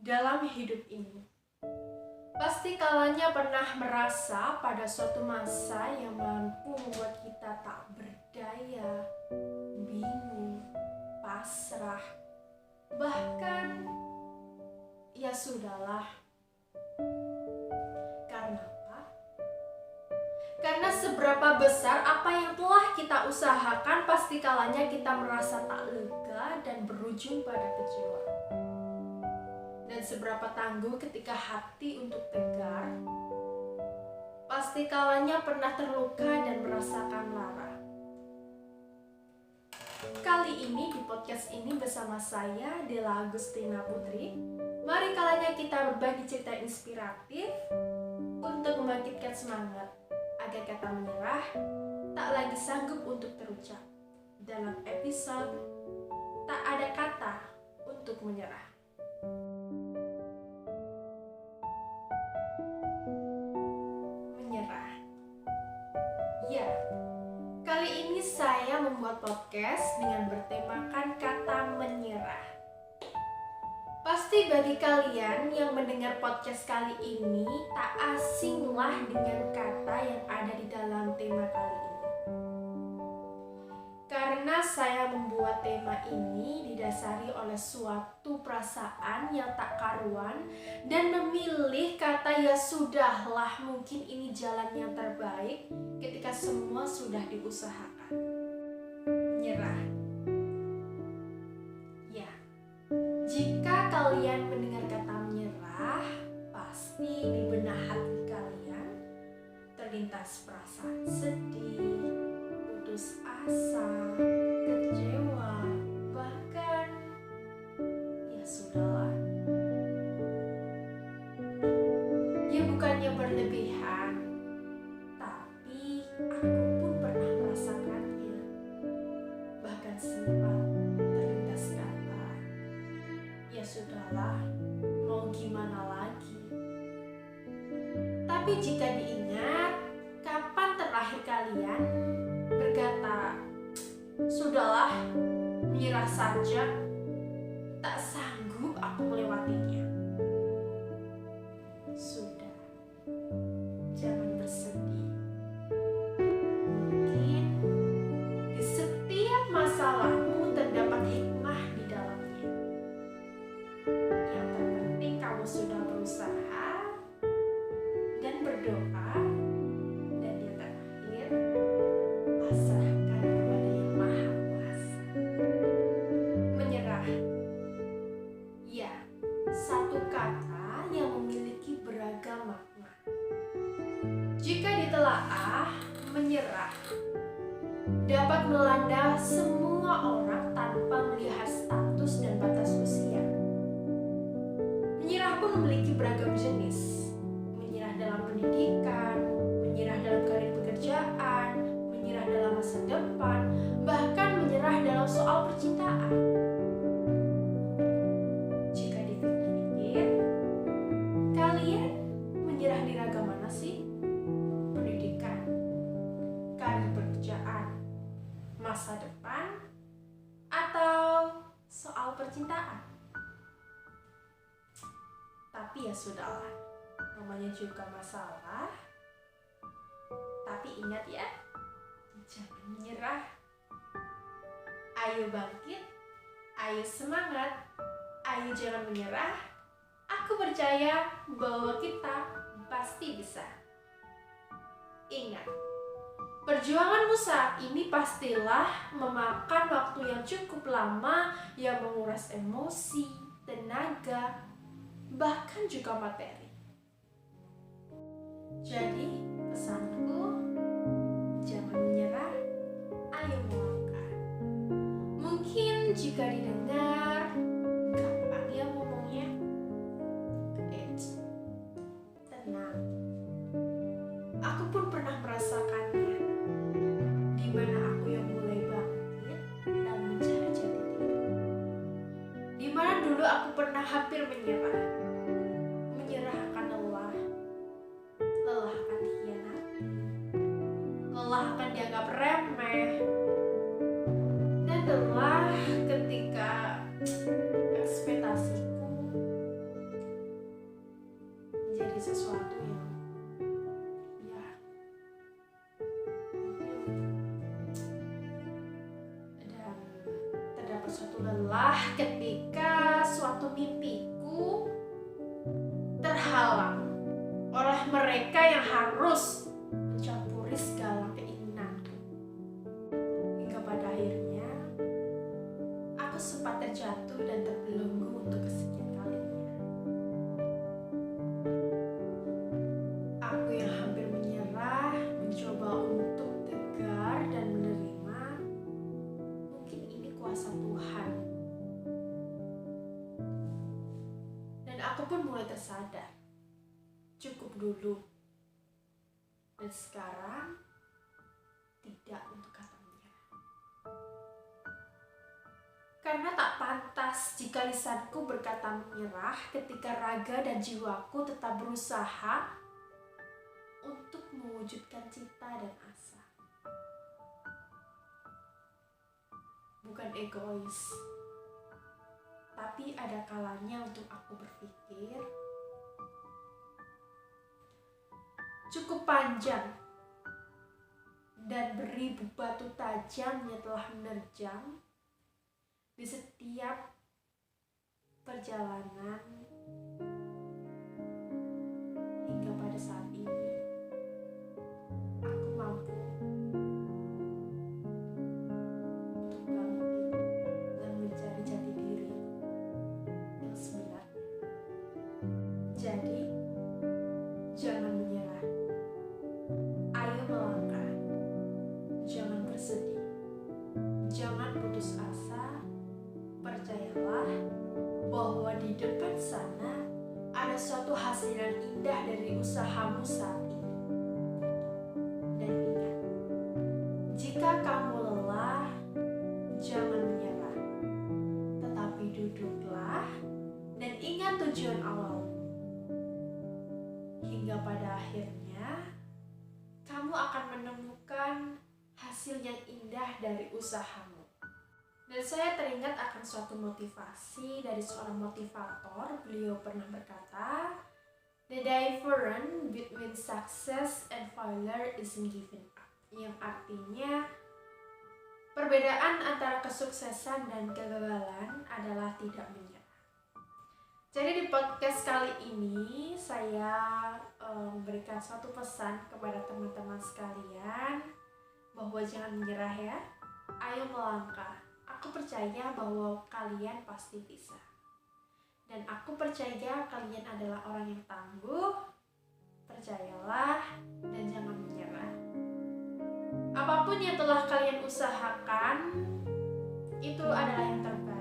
Dalam hidup ini, pasti kalanya pernah merasa pada suatu masa yang mampu membuat kita tak berdaya, bingung, pasrah, bahkan ya sudahlah. Karena apa? Karena seberapa besar apa yang telah kita usahakan, pasti kalanya kita merasa tak lega dan berujung pada kecewa. Dan seberapa tangguh ketika hati untuk tegar, pasti kalanya pernah terluka dan merasakan lara. Kali ini di podcast ini bersama saya, Della Agustina Putri, mari kalanya kita berbagi cerita inspiratif untuk membangkitkan semangat agar kata menyerah tak lagi sanggup untuk terucap. Dalam episode Tak Ada Kata Untuk Menyerah. Menyerah. Ya, kali ini saya membuat podcast dengan bertemakan kata menyerah. Pasti bagi kalian yang mendengar podcast kali ini tak asinglah dengan kata yang ada di dalam tema kali ini. Karena saya membuat tema ini didasari oleh suatu perasaan yang tak karuan dan memilih kata ya sudahlah, mungkin ini jalan yang terbaik ketika semua sudah diusahakan. Menyerah. Ya, jika kalian mendengar kata menyerah, pasti di benak hati kalian terlintas perasaan sedih, putus asa, kecewa, bahkan ya sudahlah. Ya bukannya berlebihan, tapi aku pun pernah merasakannya. Bahkan sempat terlintas kata, ya sudahlah, mau gimana lagi. Tapi jika diingat, kapan terakhir kalian berkata, sudahlah, menyerah saja, tak sanggup aku melewatinya. Sudah, jangan bersedih. Mungkin di setiap masalahmu terdapat hikmah di dalamnya. Yang terpenting kamu sudah berusaha dan berdoa, dan yang terakhir pasrahkan kepada Yang Maha Kuasa. Menyerah. Ya, satu kata yang memiliki beragam makna. Jika ditelaah, menyerah dapat melanda semua orang tanpa melihat status dan batas usia. Menyerah pun memiliki beragam jenis. Menyerah dalam pendidikan, menyerah dalam karir pekerjaan, menyerah dalam masa depan, bahkan menyerah dalam soal percintaan. Jika dipikir-pikir, kalian menyerah di ragam mana sih? Pendidikan, karir pekerjaan, masa depan, atau soal percintaan? Tapi ya sudahlah, namanya juga masalah. Tapi ingat ya, jangan menyerah. Ayo bangkit, ayo semangat, ayo jangan menyerah. Aku percaya bahwa kita pasti bisa. Ingat, perjuanganmu saat ini pastilah memakan waktu yang cukup lama, yang menguras emosi, tenaga, bahkan juga materi. Jadi pesanku, jangan menyerah, ayo melangkah. Mungkin jika didengar gampang ya ngomongnya, tenang. Aku pun pernah merasakannya, di mana aku yang mulai bangkit dan mencari jati diri. Di mana dulu aku pernah hampir menyerah akan lelah akan hianat, lelah akan dianggap remeh, dan lelah ketika ekspektasiku mereka yang harus mencampuri segala keinginanku. Hingga pada akhirnya, aku sempat terjatuh dan terbelenggu untuk kesekian kalinya. Aku yang hampir menyerah, mencoba untuk tegar dan menerima. Mungkin ini kuasa Tuhan. Dan aku pun mulai tersadar. Cukup dulu. Dan sekarang tidak untuk kata menyerah. Karena tak pantas jika lisanku berkata menyerah ketika raga dan jiwaku tetap berusaha untuk mewujudkan cita dan asa. Bukan egois, tapi ada kalanya untuk aku berpikir cukup panjang dan beribu batu tajam yang telah menerjang di setiap perjalanan hingga pada saat ini aku mampu untuk bangkit dan mencari jati diri yang sebenarnya. Jadi jangan menyerah. Ayo melangkah. Jangan bersedih. Jangan putus asa. Percayalah bahwa di depan sana ada suatu hasil yang indah dari usahamu saat ini. Dan ingat, jika kamu lelah, jangan menyerah. Tetapi duduklah dan ingat tujuan awalmu. Hingga pada akhirnya, kamu akan menemukan hasil yang indah dari usahamu. Dan saya teringat akan suatu motivasi dari seorang motivator. Beliau pernah berkata, "The difference between success and failure isn't giving up." Yang artinya, perbedaan antara kesuksesan dan kegagalan adalah tidak menyerah. Jadi di podcast kali ini saya memberikan suatu pesan kepada teman-teman sekalian bahwa jangan menyerah ya. Ayo melangkah. Aku percaya bahwa kalian pasti bisa. Dan aku percaya kalian adalah orang yang tangguh. Percayalah dan jangan menyerah. Apapun yang telah kalian usahakan, itu adalah yang terbaik.